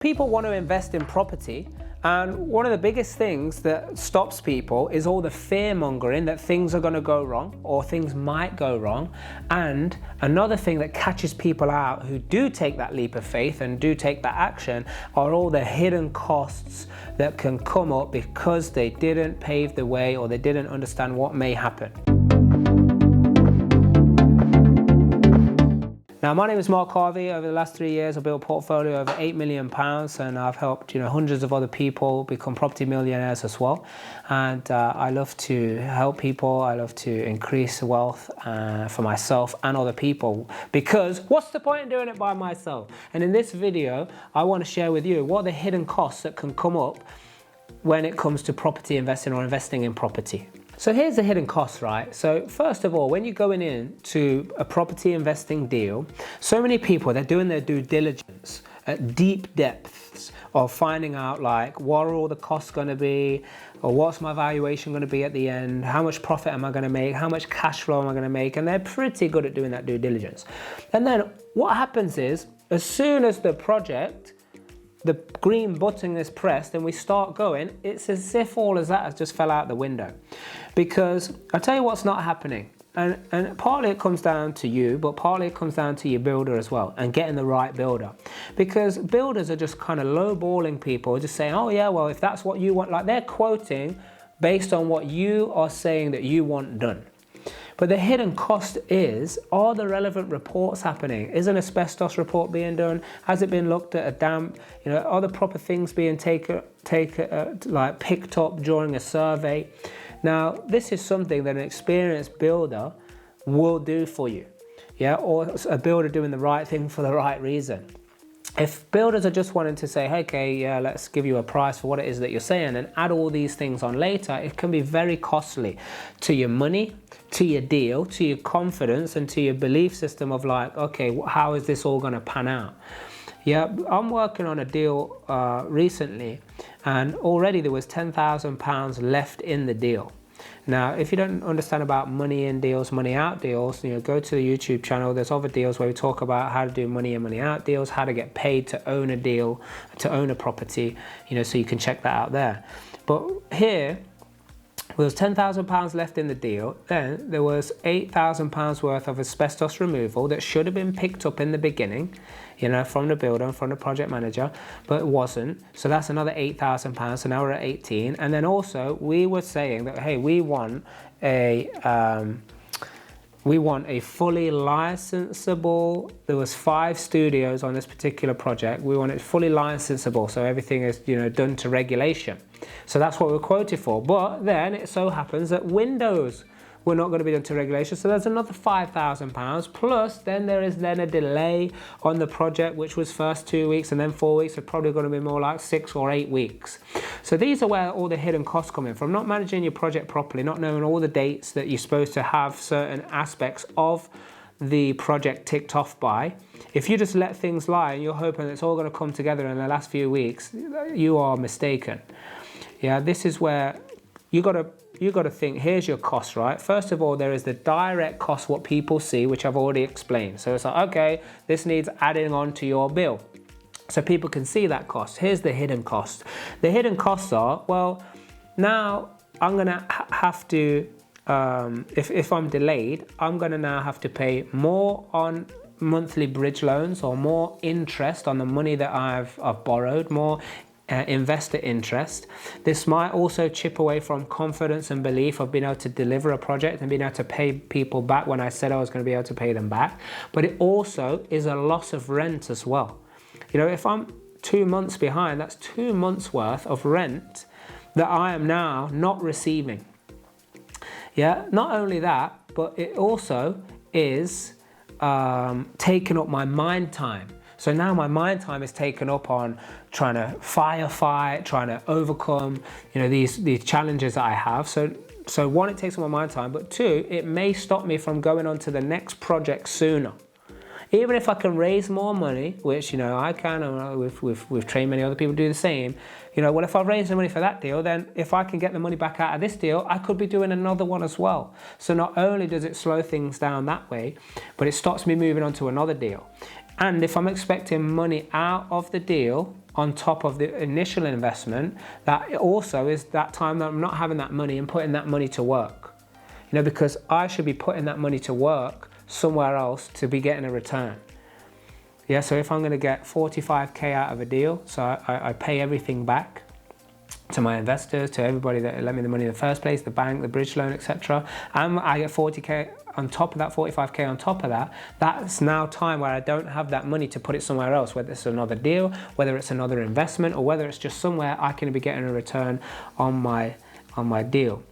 People want to invest in property, and one of the biggest things that stops people is all the fear mongering that things are going to go wrong or things might go wrong. And another thing that catches people out who do take that leap of faith and do take that action are all the hidden costs that can come up because they didn't pave the way or they didn't understand what may happen. Now, my name is Mark Harvey. Over the last 3 years, I've built a portfolio over £8 million, and I've helped hundreds of other people become property millionaires as well. And I love to help people. I love to increase wealth for myself and other people, because what's the point in doing it by myself? And in this video, I want to share with you what are the hidden costs that can come up when it comes to property investing or investing in property. So here's the hidden costs, right? So first of all, when you're going into a property investing deal, so many people, they're doing their due diligence at deep depths of finding out like, what are all the costs going to be, or what's my valuation going to be at the end, how much profit am I going to make, how much cash flow am I going to make, and they're pretty good at doing that due diligence. And then what happens is, as soon as the green button is pressed and we start going, it's as if all of that has just fell out the window. Because I'll tell you what's not happening. And partly it comes down to you, but partly it comes down to your builder as well, and getting the right builder. Because builders are just kind of lowballing people, just saying, oh yeah, well, if that's what you want, like they're quoting based on what you are saying that you want done. But the hidden cost is, are the relevant reports happening? Is an asbestos report being done? Has it been looked at a damp? Are the proper things being picked up during a survey? Now, this is something that an experienced builder will do for you, yeah, or a builder doing the right thing for the right reason. If builders are just wanting to say, hey, okay, yeah, let's give you a price for what it is that you're saying and add all these things on later, it can be very costly to your money, to your deal, to your confidence, and to your belief system of like, okay, how is this all going to pan out? Yeah, I'm working on a deal recently, and already there was £10,000 left in the deal. Now, if you don't understand about money in deals, money out deals, go to the YouTube channel. There's other deals where we talk about how to do money in, money out deals, how to get paid to own a deal, to own a property, so you can check that out there. But here, there was £10,000 left in the deal. Then there was £8,000 worth of asbestos removal that should have been picked up in the beginning, from the builder and from the project manager, but it wasn't. So that's another £8,000. So now we're at 18. And then also we were saying that, hey, we want a fully licensable. There was 5 studios on this particular project. We want it fully licensable, so everything is done to regulation. So that's what we're quoted for. But then it so happens that windows were not going to be done to regulation, so there's another £5,000 plus. Then there is a delay on the project, which was first 2 weeks and then 4 weeks. So probably going to be more like 6 or 8 weeks. So these are where all the hidden costs come in from. Not managing your project properly, not knowing all the dates that you're supposed to have certain aspects of the project ticked off by. If you just let things lie and you're hoping it's all going to come together in the last few weeks, you are mistaken. Yeah, this is where you got to think, here's your cost, right? First of all, there is the direct cost, what people see, which I've already explained. So it's like, okay, this needs adding on to your bill, so people can see that cost. Here's the hidden cost. The hidden costs are, well, now I'm gonna have to, if I'm delayed, I'm gonna now have to pay more on monthly bridge loans or more interest on the money that I've borrowed, more investor interest. This might also chip away from confidence and belief of being able to deliver a project and being able to pay people back when I said I was going to be able to pay them back. But it also is a loss of rent as well. If I'm 2 months behind, that's 2 months worth of rent that I am now not receiving. Yeah, not only that, but it also is taking up my mind time. So now my mind time is taken up on trying to firefight, trying to overcome, these challenges that I have. So one, it takes up my mind time, but two, it may stop me from going on to the next project sooner. Even if I can raise more money, which, I can, and we've trained many other people to do the same, well, if I raise the money for that deal, then if I can get the money back out of this deal, I could be doing another one as well. So not only does it slow things down that way, but it stops me moving on to another deal. And if I'm expecting money out of the deal on top of the initial investment, that also is that time that I'm not having that money and putting that money to work. You know, because I should be putting that money to work somewhere else to be getting a return. Yeah, so if I'm going to get 45k out of a deal, so I pay everything back to my investors, to everybody that lent me the money in the first place, the bank, the bridge loan, etc. And I get 40k on top of that, 45k on top of that. That's now time where I don't have that money to put it somewhere else, whether it's another deal, whether it's another investment, or whether it's just somewhere I can be getting a return on my deal.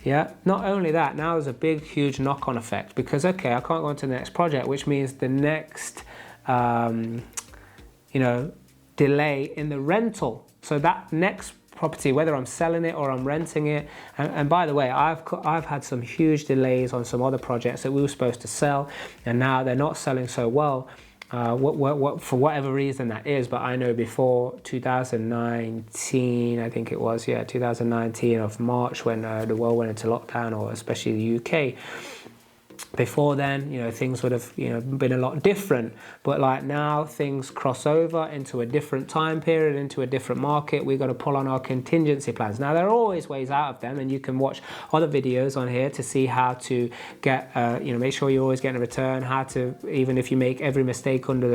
Yeah, not only that, now there's a big, huge knock-on effect, because okay, I can't go on to the next project, which means the next you know, delay in the rental. So that next property, whether I'm selling it or I'm renting it, and by the way, I've had some huge delays on some other projects that we were supposed to sell, and now they're not selling so well. For whatever reason that is, but I know before 2019, I think it was, yeah, 2019 of March, when the world went into lockdown, or especially the UK. Before then, you know, things would have, you know, been a lot different, but like now things cross over into a different time period, into a different market. We've got to pull on our contingency plans. Now there are always ways out of them, and you can watch other videos on here to see how to get, you know, make sure you're always getting a return, how to, even if you make every mistake under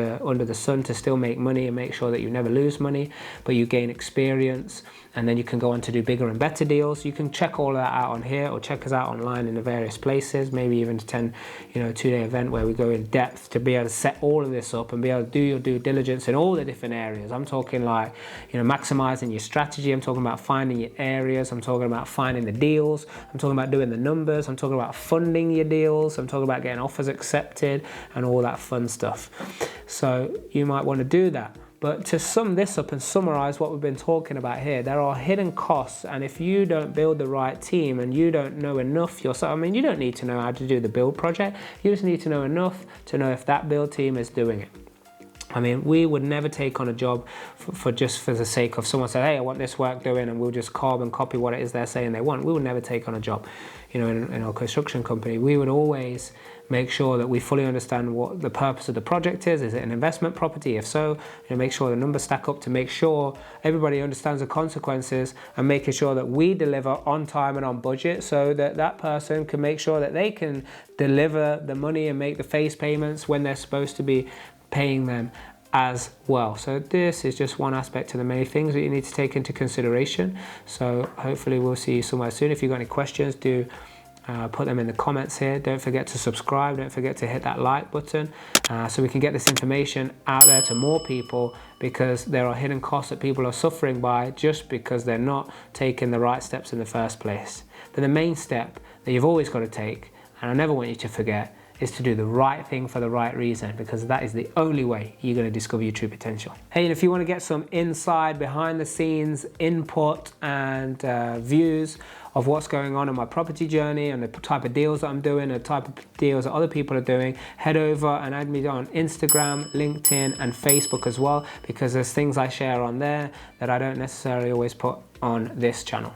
the sun, to still make money and make sure that you never lose money, but you gain experience, and then you can go on to do bigger and better deals. You can check all of that out on here, or check us out online in the various places, maybe even attend, you know, a 2-day event where we go in depth to be able to set all of this up and be able to do your due diligence in all the different areas. I'm talking like, you know, maximizing your strategy. I'm talking about finding your areas. I'm talking about finding the deals. I'm talking about doing the numbers. I'm talking about funding your deals. I'm talking about getting offers accepted and all that fun stuff. So you might want to do that. But to sum this up and summarize what we've been talking about here, there are hidden costs, and if you don't build the right team and you don't know enough yourself, I mean, you don't need to know how to do the build project, you just need to know enough to know if that build team is doing it. I mean, we would never take on a job for just the sake of someone saying, hey, I want this work doing, and we'll just carbon copy what it is they're saying they want. We would never take on a job, you know, in our construction company. We would always make sure that we fully understand what the purpose of the project is. Is it an investment property? If so, you know, make sure the numbers stack up, to make sure everybody understands the consequences, and making sure that we deliver on time and on budget, so that that person can make sure that they can deliver the money and make the phase payments when they're supposed to be paying them as well. So this is just one aspect to the many things that you need to take into consideration. So hopefully we'll see you somewhere soon. If you've got any questions, do put them in the comments here. Don't forget to subscribe. Don't forget to hit that like button, so we can get this information out there to more people, because there are hidden costs that people are suffering by just because they're not taking the right steps in the first place. But the main step that you've always got to take, and I never want you to forget, is to do the right thing for the right reason, because that is the only way you're going to discover your true potential. Hey, and if you want to get some inside, behind the scenes input and views of what's going on in my property journey and the type of deals that I'm doing, the type of deals that other people are doing, head over and add me on Instagram, LinkedIn and Facebook as well, because there's things I share on there that I don't necessarily always put on this channel.